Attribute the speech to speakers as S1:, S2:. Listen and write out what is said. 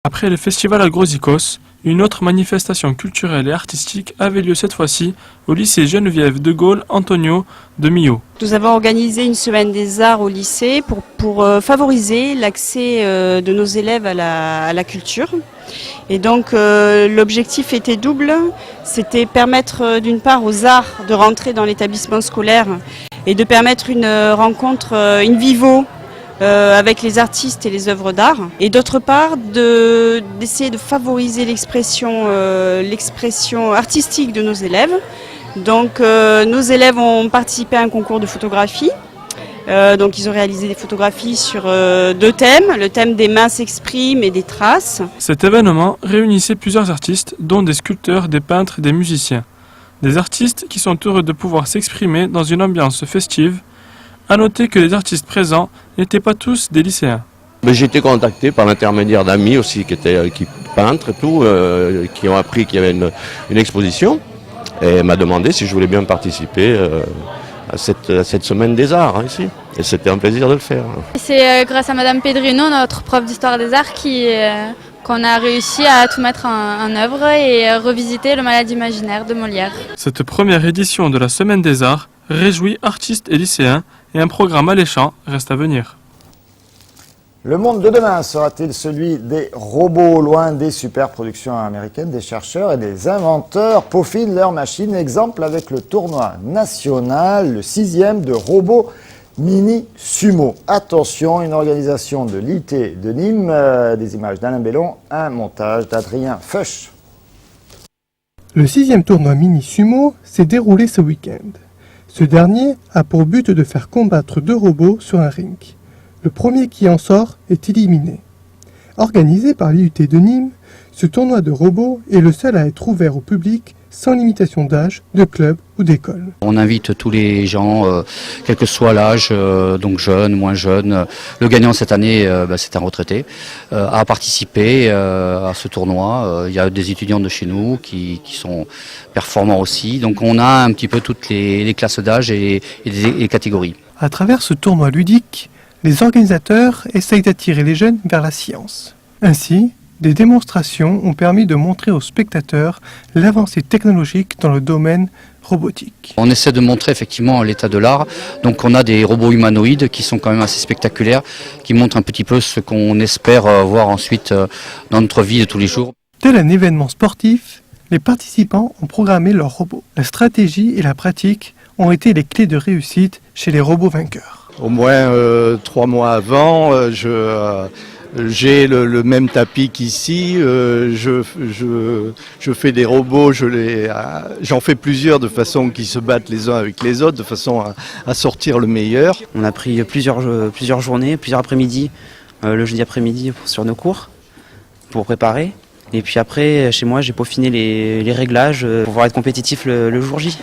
S1: Après le festival Agrozikos, une autre manifestation culturelle et artistique avait lieu cette fois-ci au lycée Geneviève de Gaulle Antonio de Millau.
S2: Nous avons organisé une semaine des arts au lycée pour favoriser l'accès de nos élèves à la culture. Et donc l'objectif était double, c'était permettre d'une part aux arts de rentrer dans l'établissement scolaire et de permettre une rencontre in vivo avec les artistes et les œuvres d'art, et d'autre part d'essayer de favoriser l'expression artistique de nos élèves. Donc nos élèves ont participé à un concours de photographie. Donc ils ont réalisé des photographies sur deux thèmes, le thème des mains s'expriment et des traces.
S1: Cet événement réunissait plusieurs artistes, dont des sculpteurs, des peintres et des musiciens. Des artistes qui sont heureux de pouvoir s'exprimer dans une ambiance festive. À noter que les artistes présents n'étaient pas tous des lycéens.
S3: J'ai été contacté par l'intermédiaire d'amis aussi qui peintres et tout, qui ont appris qu'il y avait une exposition et m'a demandé si je voulais bien participer à cette semaine des arts ici. Et c'était un plaisir de le faire.
S4: C'est grâce à Madame Pedrino, notre prof d'histoire des arts, qu'on a réussi à tout mettre en œuvre et revisiter le Malade imaginaire de Molière.
S1: Cette première édition de la Semaine des Arts réjouit artistes et lycéens, et un programme alléchant reste à venir.
S5: Le monde de demain sera-t-il celui des robots? Loin des superproductions américaines, des chercheurs et des inventeurs peaufinent leurs machines. Exemple avec le tournoi national, le 6e de robots mini sumo. Attention, une organisation de l'IT de Nîmes, des images d'Alain Bellon, un montage d'Adrien Feuch.
S6: Le 6e tournoi mini sumo s'est déroulé ce week-end. Ce dernier a pour but de faire combattre deux robots sur un ring. Le premier qui en sort est éliminé. Organisé par l'IUT de Nîmes, ce tournoi de robots est le seul à être ouvert au public sans limitation d'âge, de club ou d'école.
S7: On invite tous les gens, quel que soit l'âge, donc jeunes, moins jeunes. Le gagnant cette année, c'est un retraité, à participer à ce tournoi. Il y a des étudiants de chez nous qui sont performants aussi. Donc on a un petit peu toutes les classes d'âge et les catégories.
S6: À travers ce tournoi ludique, les organisateurs essayent d'attirer les jeunes vers la science. Ainsi, des démonstrations ont permis de montrer aux spectateurs l'avancée technologique dans le domaine robotique.
S7: On essaie de montrer effectivement l'état de l'art. Donc on a des robots humanoïdes qui sont quand même assez spectaculaires, qui montrent un petit peu ce qu'on espère voir ensuite dans notre vie de tous les jours.
S6: Tel un événement sportif, les participants ont programmé leurs robots. La stratégie et la pratique ont été les clés de réussite chez les robots vainqueurs.
S8: Au moins 3 mois avant, j'ai le même tapis qu'ici, je fais des robots, j'en fais plusieurs de façon qu'ils se battent les uns avec les autres, de façon à sortir le meilleur.
S9: On a pris plusieurs journées, plusieurs après-midi, le jeudi après-midi sur nos cours, pour préparer. Et puis après, chez moi, j'ai peaufiné les réglages pour pouvoir être compétitif le jour J.